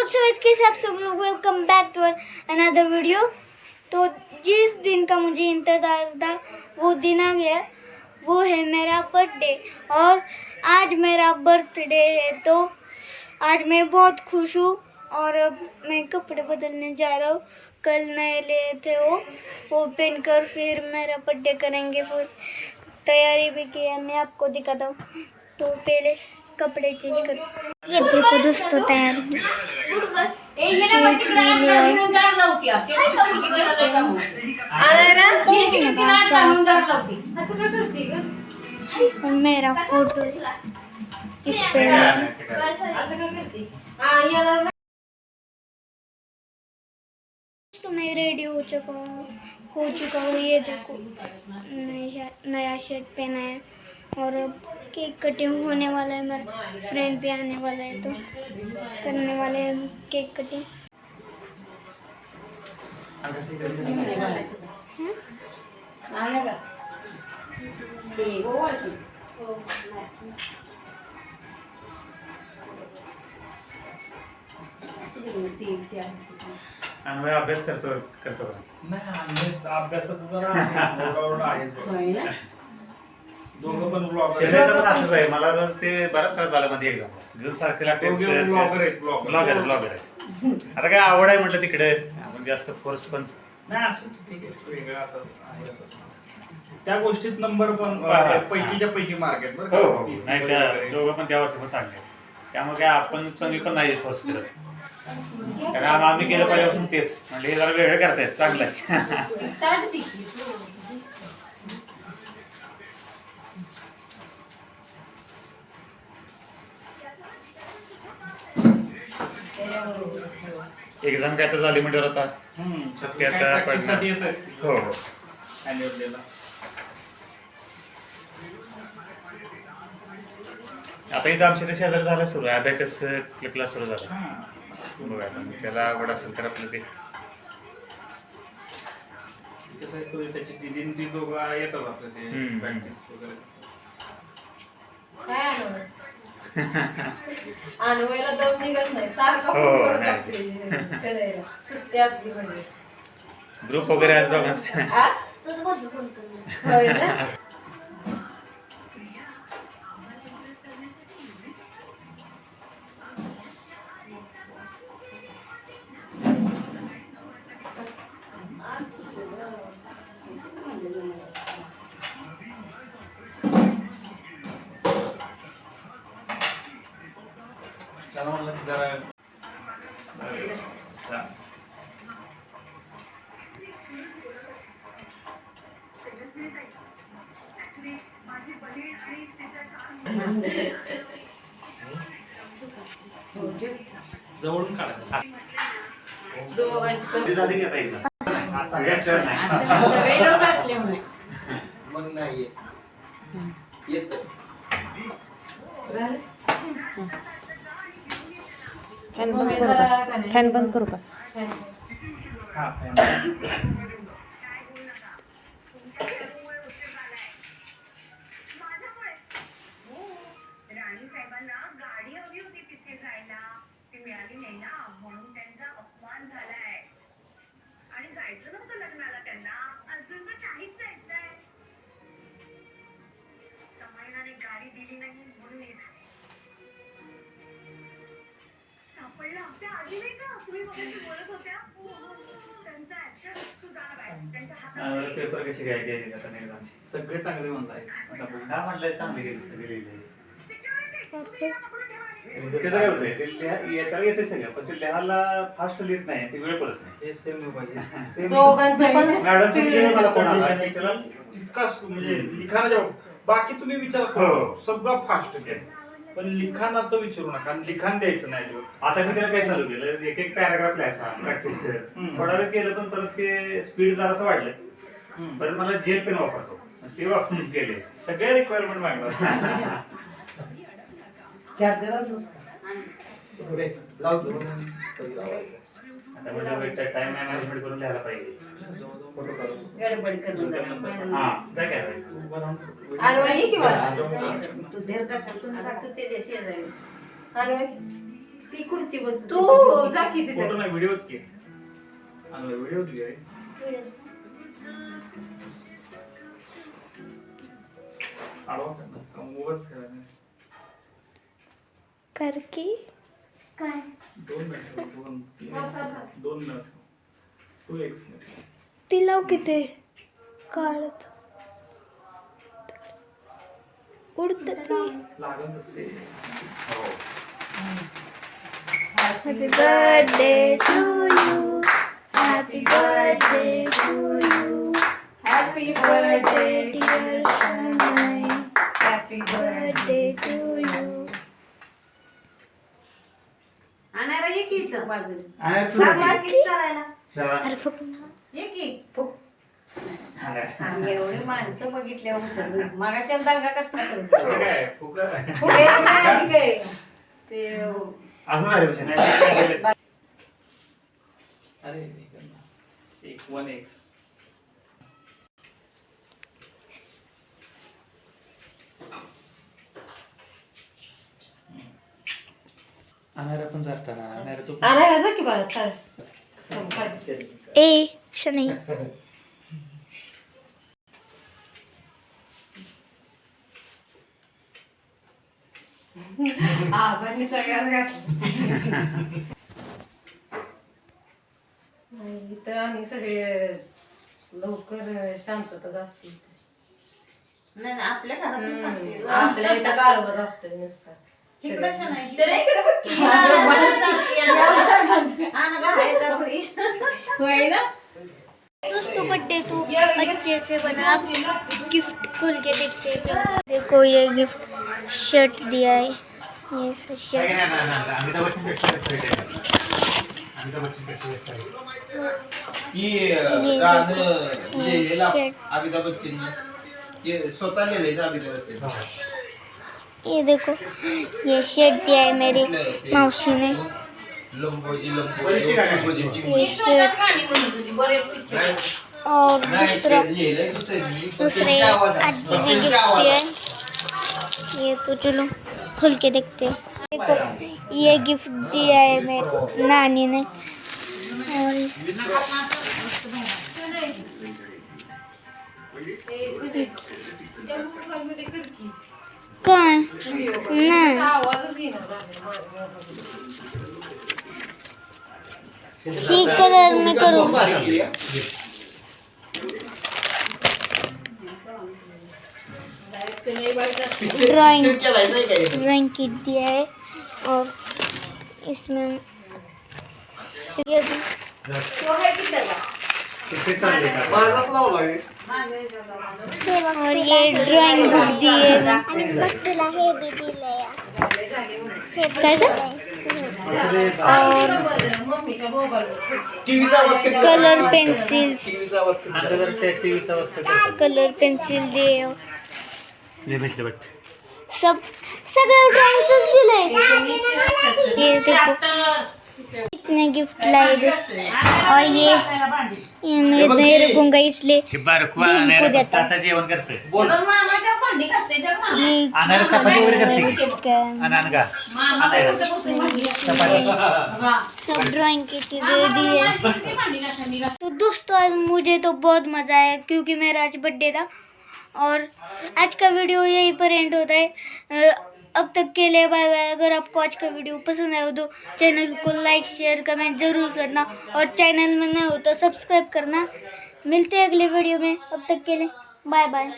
WhatsApp कैसे आप सब लोग welcome back to another video. तो जिस दिन का मुझे इंतज़ार था वो दिन आ गया, वो है मेरा बर्थडे। और आज मेरा बर्थडे है तो आज मैं बहुत खुश हूँ। और अब मैं कपड़े बदलने जा रहा हूँ। कल नए लिए थे वो पहनकर फिर मेरा बर्थडे करेंगे। फिर तैयारी भी की है, मैं आपको दिखाता हूँ। तो पहले कपड़े चेंज कर, ये देखो दोस्तों तैयारी। मेरा फोटो इस पे तो मैं रेडी हो चुका हूँ। ये देखो नया शर्ट पहना है और अब केक कटिंग होने वाला है। मेरा फ्रेंड भी आने वाला है तो करने वाले हैं केक कटिंग। अभ्यास करतो अभ्यासाचं जरा आहे दोघं पण शरीराचं पण असंच आहे. मला रोज ते बराच त्रास झाला मध्ये एक्झाम घेऊन सारखे ब्लॉगर आहे. आता काय आवड आहे म्हटलं तिकडे आपण जास्त फोर्स पण नाही असंच ठीक आहे. वेगळं आता आहे आता. त्या गोष्टीत नंबर पण पैकीच्या पैकी मार्क आहेत बरं हो नाही त्या दोघं पण त्यावरती पण चांगले. त्यामुळे काय आपण मी पण नाही फोर्स करत, कारण आम्ही केलं पहिल्यापासून तेच म्हणजे हे जरा वेगळं करतायत चांगलं आहे. एक्झाम काय तर झाली म्हणजे आता हो आता इथं आमच्या इथे शेजार झालं सुरू आहे. अबॅकस क्लास सुरू झाला. बघा त्याला आवड असेल तर आपलं ते त्याची दिदी ती दोघं येतात आपलं ते प्रॅक्टिस वगैरे. अनुभवायला दम निघत नाही, सारखा फोन करत असते करायला सुट्टी असली म्हणजे. ग्रुप वगैरे आहेत दोघांचा. होय ना. जवळून काढा दोघांची पण झाली की आता एक्झाम सगळे लोक असल्यामुळे मग नाही येत. फॅन बंद करू का? राणी साहेबांना गाडी हवी होती तिथे जायला, ती मिळाली नाही ना, म्हणून त्यांचा अपमान झालाय. आणि जायचं नव्हतं लग्नाला त्यांना, अजून तर काहीच जायचंय. समायनाने गाडी दिली नाही म्हणून हे झाले. सापडला त्या आधी नाही का तुम्ही बघायची बोलत होत्या, त्यांचा ऍक्शन तू जाणार आहे त्यांच्या हातात. पेपर कसे काय गेले आता एक्झामचे? सगळे चांगले म्हणताय. हा म्हटलंय चांगले गेले सगळे लिहिले. Security. त्याचं काय होतंय ते येते सगळं पण ते लिहायला फास्ट लिहित नाही, ते वेळ पडत नाही. हे सेम पाहिजे. दोघांचं पण मॅडम मला फोन आला की त्याला इतका म्हणजे लिखाणाच्या बाकी तुम्ही विचार करा सगळं फास्ट आहे, पण लिखाणाचं विचारू नका. आणि लिखाण द्यायचं नाही. आता मी त्याला काय चालू केलं, एक एक पॅराग्राफ लिहायचा प्रॅक्टिस कर. थोडा वेळ केलं पण परत ते स्पीड जरासं वाढलं. परत मला जेल पेन वापरतो ते वापरून केले. सगळे रिक्वायरमेंट मागणार. आता म्हणजे टाइम मॅनेजमेंट करून लिहायला पाहिजे. गडबड करून हा काय काय आणवानी किंवा तू देर का सांगतो ना तू ते शेजारी आणवानी ती कुर्ती बस तू जा की तिथे फोटो नाही व्हिडिओ की व्हिडिओ घे कर की काय 2 मिनिट 2 मिनिट 2 एक मिनिट ती लाव किती काढत उडत ती लागत असते Happy birthday to you. Happy birthday to you. Happy birthday Dear Shanai. Happy birthday Birthday to you. आणायला ये की इथं आणि तू सारखा किती चालायला जरा- अरे फक्त ये की आम्ही एवढी माणसं बघितल्यावर मागाच्या दंगा कसला करतो कसं काय फुगा फुग्याचं काय आणि काय ते अजून आहे पेशंट. अरे एक 1x अनारा पण जाताना अनारा तू आणायला जा की बाळा चाल ए शनी आबांनी सगळ्यात घातलं इथं आम्ही सगळे लवकर शांतता असते नाही नाही, आपल्या घरात पण सांगते. आपल्या इथं कालवत असतोय नुसता तिकडं शनाई. चला इकडे बघ की. आण गं, आहे का बरी? होय ना दोस्तों बर्थडे तो अच्छे से बना गिफ्ट खोल के देखते हैं जब देखो ये गिफ्ट शर्ट दिया है ये ऐसा शर्ट अमिताभ बच्चन पेक्षा जास्त आहे त्याच्यात. अमिताभ बच्चन पेक्षा जास्त आहे. की गाणं लिहिलेलं अमिताभ बच्चन ते स्वतः लिहिलंय ना अमिताभ बच्चन ये देखो ये शर्ट दिया है मेरी मौसी ने लंबोजी बरीचशी गाणी आहेत. लंबोजी ये शर्ट गाणी म्हणत होती बरेच पिक्चर और नाही दूसरा ते लिहिलंय दुसऱ्यांनी पण दूसरे त्यांच्या आवाजात. आजी ने त्यांच्या गिफ्ट आवाजात. दिया है ये तो चलो खोल के देखते हैं देखो ये गिफ्ट दिया है मेरी नानी ने और इस काय नाही आवाजच येणार ही कलर में करूँ भारी केली हा. ड्राइंग केलाय नाही काय ड्राइंग किट दिया है और इसमें ये भी किती चालले का? माझाच लावला आहे. और ये ड्राइंग बुक दी है काय गं? मम्मीच्या मोबाईल टीव्हीचा आवाज किती कलर पेन्सिल्स टीव्हीचा आवाज किती आता जर त्या टीव्हीचा आवाज कमी कर. कलर पेन्सिल दिए और ले भेटले बट. सब सगळं ड्राइंगच दिलंय ये देखो इतने गिफ्ट लाए दोस्त और ये मैं नहीं रखूंगा इसलिए हे बारकू दिन को अनारा देता. फक्त आता जेवण करते. मामाच्या भांडी घालते त्या मामा ये अनारा चपाती वगैरे करते की? क्या आणि अनगा मामा अनारा कुठे भांडी घालते चपाती. सब ड्राइंग की चीजें दी है भांडी घालते तो दोस्तों आज मुझे तो बहुत मज़ा आया क्योंकि मेरा आज बर्थडे था और आज का वीडियो यहीं पर एंड होता है अब तक के लिए बाय बाय। अगर आपको आज का वीडियो पसंद आया हो तो चैनल को लाइक शेयर कमेंट ज़रूर करना और चैनल में नए हो तो सब्सक्राइब करना। मिलते हैं अगले वीडियो में, अब तक के लिए बाय बाय।